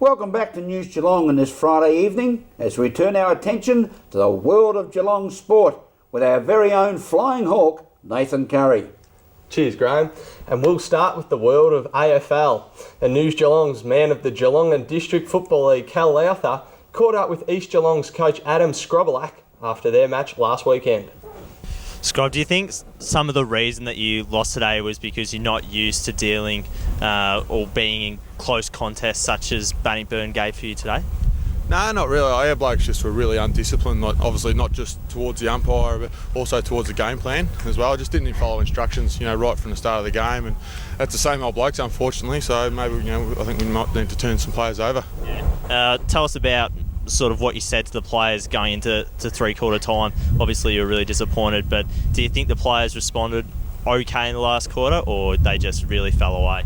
Welcome back to News Geelong on this Friday evening as we turn our attention to the world of Geelong sport with our very own flying hawk, Nathan Currie. Cheers, Graham. And we'll start with the world of AFL. And News Geelong's man of the Geelong and District Football League, Cal Lowther, caught up with East Geelong's coach Adam Skrobalak after their match last weekend. Scrob, do you think some of the reason that you lost today was because you're not used to dealing or being in close contests such as Bannockburn gave for you today? No, not really. Our blokes just were really undisciplined, obviously not just towards the umpire, but also towards the game plan as well. Just didn't follow instructions, right from the start of the game, and that's the same old blokes, unfortunately. So maybe, I think we might need to turn some players over. Yeah. Tell us about sort of what you said to the players going into three-quarter time. Obviously, you were really disappointed, but do you think the players responded okay in the last quarter, or they just really fell away?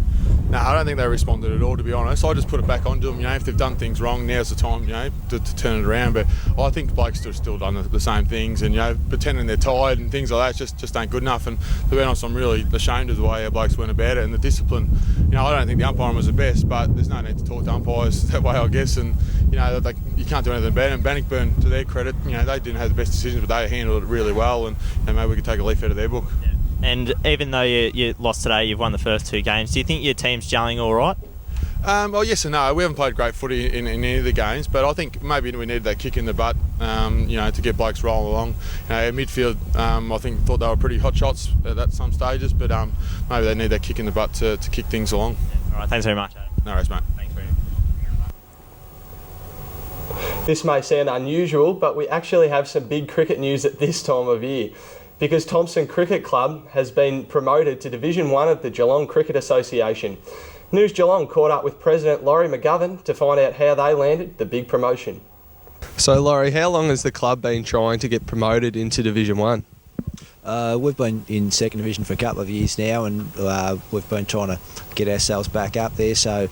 No, I don't think they responded at all, to be honest. I just put it back onto them. If they've done things wrong, now's the time, to turn it around. But I think the blokes have still done the same things, and pretending they're tired and things like that just ain't good enough. And to be honest, I'm really ashamed of the way our blokes went about it and the discipline. I don't think the umpiring was the best, but there's no need to talk to umpires that way, I guess. And you can't do anything about it. And Bannockburn, to their credit, they didn't have the best decisions, but they handled it really well. And maybe we could take a leaf out of their book. Yeah. And even though you lost today, you've won the first two games. Do you think your team's gelling all right? Well, yes and no. We haven't played great footy in any of the games, but I think maybe we needed that kick in the butt, to get blokes rolling along. Our midfield, I think, thought they were pretty hot shots at some stages, but maybe they need that kick in the butt to kick things along. Yeah. All right, thanks very much. No worries, mate. Thanks very much. This may sound unusual, but we actually have some big cricket news at this time of year, because Thomson Cricket Club has been promoted to Division 1 of the Geelong Cricket Association. News Geelong caught up with President Laurie McGovern to find out how they landed the big promotion. So Laurie, how long has the club been trying to get promoted into Division 1? We've been in second division for a couple of years now, and we've been trying to get ourselves back up there. So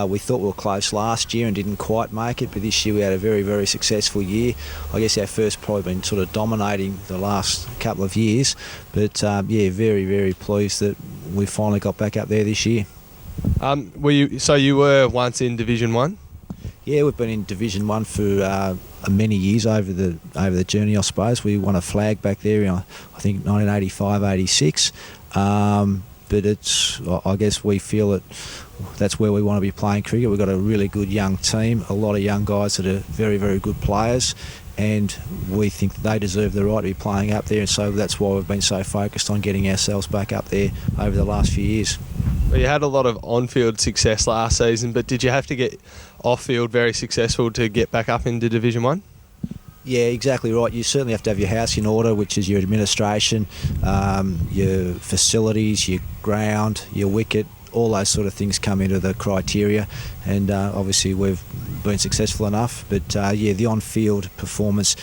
we thought we were close last year and didn't quite make it, but this year we had a very, very successful year. I guess our first probably been sort of dominating the last couple of years, but very, very pleased that we finally got back up there this year. You were once in Division 1? Yeah, we've been in Division 1 for many years over the journey, I suppose. We won a flag back there in, I think, 1985-86. But I guess we feel that that's where we want to be playing cricket. We've got a really good young team, a lot of young guys that are very, very good players, and we think that they deserve the right to be playing up there, and so that's why we've been so focused on getting ourselves back up there over the last few years. Well, you had a lot of on-field success last season, but did you have to get off-field very successful to get back up into Division 1? Yeah, exactly right. You certainly have to have your house in order, which is your administration, your facilities, your ground, your wicket, all those sort of things come into the criteria, and obviously we've been successful enough, but the on-field performance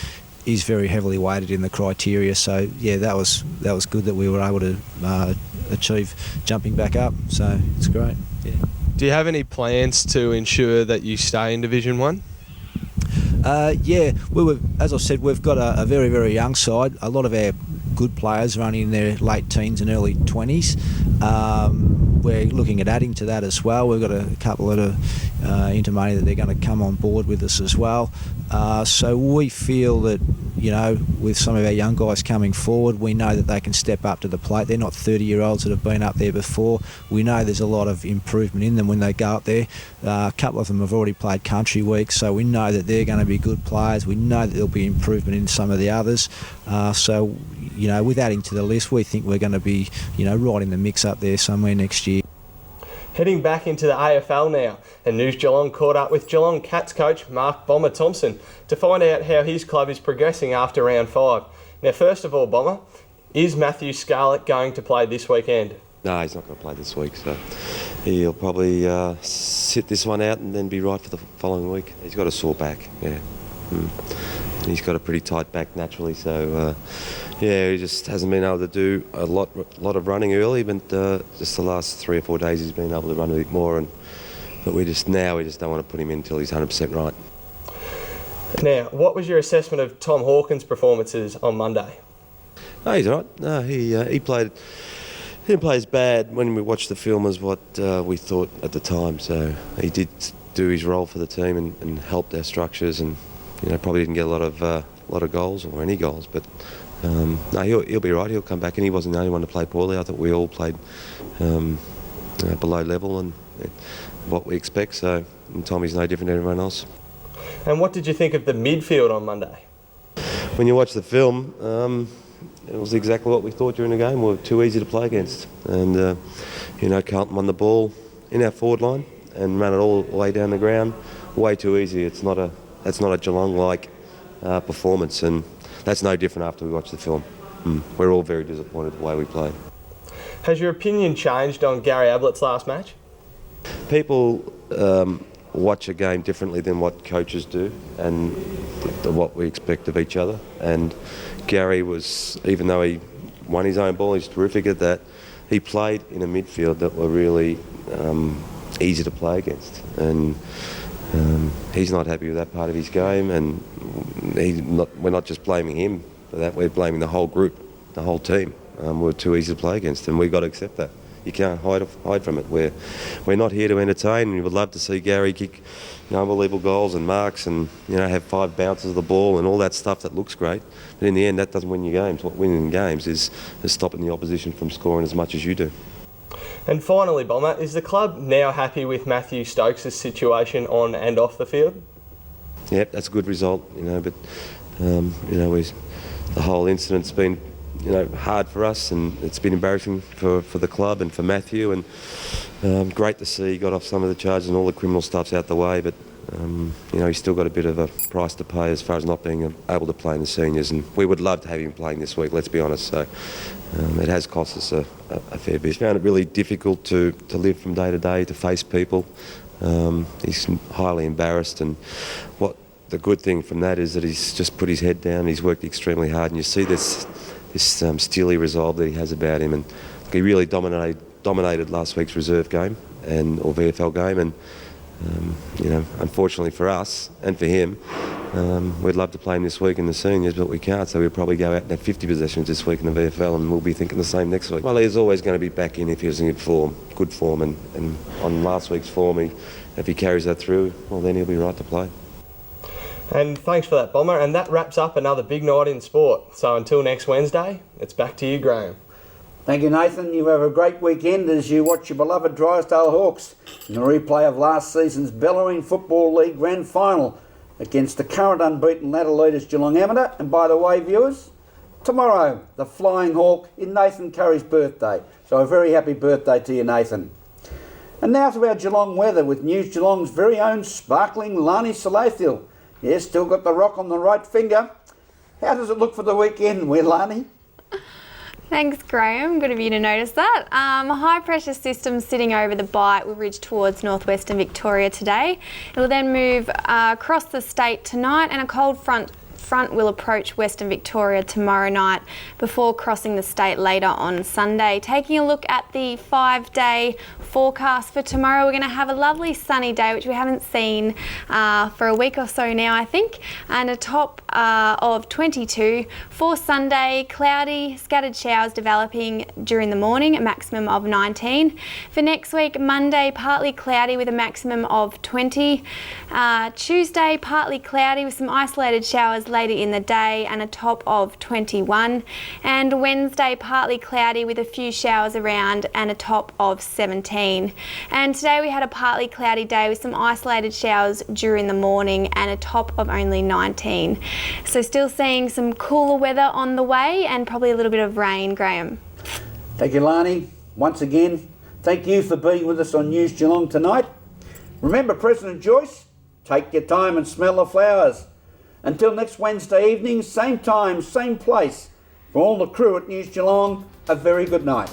is very heavily weighted in the criteria, so that was good that we were able to achieve jumping back up, so it's great. Yeah. Do you have any plans to ensure that you stay in Division 1? As I said, we've got a very, very young side. A lot of our good players are only in their late teens and early 20s. We're looking at adding to that as well. We've got a couple that are intimating that they're going to come on board with us as well. So we feel that, with some of our young guys coming forward, we know that they can step up to the plate. They're not 30-year-olds that have been up there before. We know there's a lot of improvement in them when they go up there. A couple of them have already played country week, so we know that they're going to be good players. We know that there'll be improvement in some of the others. With adding to the list, we think we're going to be, right in the mix up there somewhere next year. Heading back into the AFL now, and News Geelong caught up with Geelong Cats coach Mark Bomber Thomson to find out how his club is progressing after round 5. Now, first of all, Bomber, is Matthew Scarlett going to play this weekend? No, he's not going to play this week, so he'll probably sit this one out and then be right for the following week. He's got a sore back, yeah. He's got a pretty tight back naturally, so he just hasn't been able to do a lot of running early, but just the last 3 or 4 days he's been able to run a bit more, but we just don't want to put him in until he's 100% right. Now, what was your assessment of Tom Hawkins' performances on Monday? No, he's all right. No, he played. He didn't play as bad when we watched the film as what we thought at the time. So he did do his role for the team and help their structures, and probably didn't get a lot of goals or any goals, but no, he'll be right. He'll come back, and he wasn't the only one to play poorly. I thought we all played below level and what we expect. So Tommy's no different to everyone else. And what did you think of the midfield on Monday? When you watch the film, it was exactly what we thought during the game. We were too easy to play against, and Carlton won the ball in our forward line and ran it all the way down the ground. Way too easy. That's not a Geelong-like performance, and that's no different after we watch the film. We're all very disappointed the way we played. Has your opinion changed on Gary Ablett's last match? People watch a game differently than what coaches do and what we expect of each other. And Gary was, even though he won his own ball, he's terrific at that, he played in a midfield that were really easy to play against. And he's not happy with that part of his game, and we're not just blaming him for that, we're blaming the whole group, the whole team. We're too easy to play against, and we've got to accept that. You can't hide from it. We're not here to entertain, and we would love to see Gary kick unbelievable goals and marks and have 5 bounces of the ball and all that stuff that looks great. But in the end, that doesn't win you games. What winning games is stopping the opposition from scoring as much as you do. And finally, Bomber, is the club now happy with Matthew Stokes' situation on and off the field? Yep, that's a good result, but the whole incident's been hard for us, and it's been embarrassing for the club and for Matthew, and great to see he got off some of the charges and all the criminal stuff's out the way, but he's still got a bit of a price to pay as far as not being able to play in the seniors, and we would love to have him playing this week, let's be honest. So it has cost us a fair bit. Found it really difficult to live from day to day, to face people. He's highly embarrassed, and the good thing from that is that he's just put his head down, he's worked extremely hard, and you see this steely resolve that he has about him, and he really dominated last week's reserve game or VFL game, and unfortunately for us and for him, we'd love to play him this week in the seniors, but we can't, so we'll probably go out and have 50 possessions this week in the VFL, and we'll be thinking the same next week. Well, he's always going to be back in if he was in good form, and on last week's form, if he carries that through, well, then he'll be right to play. And thanks for that, Bomber, and that wraps up another big night in sport. So until next Wednesday, it's back to you, Graham. Thank you, Nathan. You have a great weekend as you watch your beloved Drysdale Hawks in the replay of last season's Bellarine Football League Grand Final against the current unbeaten ladder leaders Geelong Amateur. And by the way, viewers, tomorrow, the Flying Hawk in Nathan Currie's birthday. So a very happy birthday to you, Nathan. And now to our Geelong weather with News Geelong's very own sparkling Larni Salathiel. Yes, still got the rock on the right finger. How does it look for the weekend, Larni? Thanks, Graham. Good of you to notice that. High pressure system sitting over the Bight will ridge towards northwestern Victoria today. It will then move across the state tonight, and a cold front will approach Western Victoria tomorrow night before crossing the state later on Sunday. Taking a look at the 5-day forecast for tomorrow, we're going to have a lovely sunny day, which we haven't seen for a week or so now, I think, and a top of 22. For Sunday, cloudy, scattered showers developing during the morning, a maximum of 19. For next week, Monday, partly cloudy with a maximum of 20. Tuesday, partly cloudy with some isolated showers later in the day and a top of 21. And Wednesday, partly cloudy with a few showers around and a top of 17. And today we had a partly cloudy day with some isolated showers during the morning and a top of only 19. So still seeing some cooler weather on the way and probably a little bit of rain, Graham. Thank you, Larni. Once again, thank you for being with us on News Geelong tonight. Remember President Joyce, take your time and smell the flowers. Until next Wednesday evening, same time, same place. For all the crew at News Geelong, a very good night.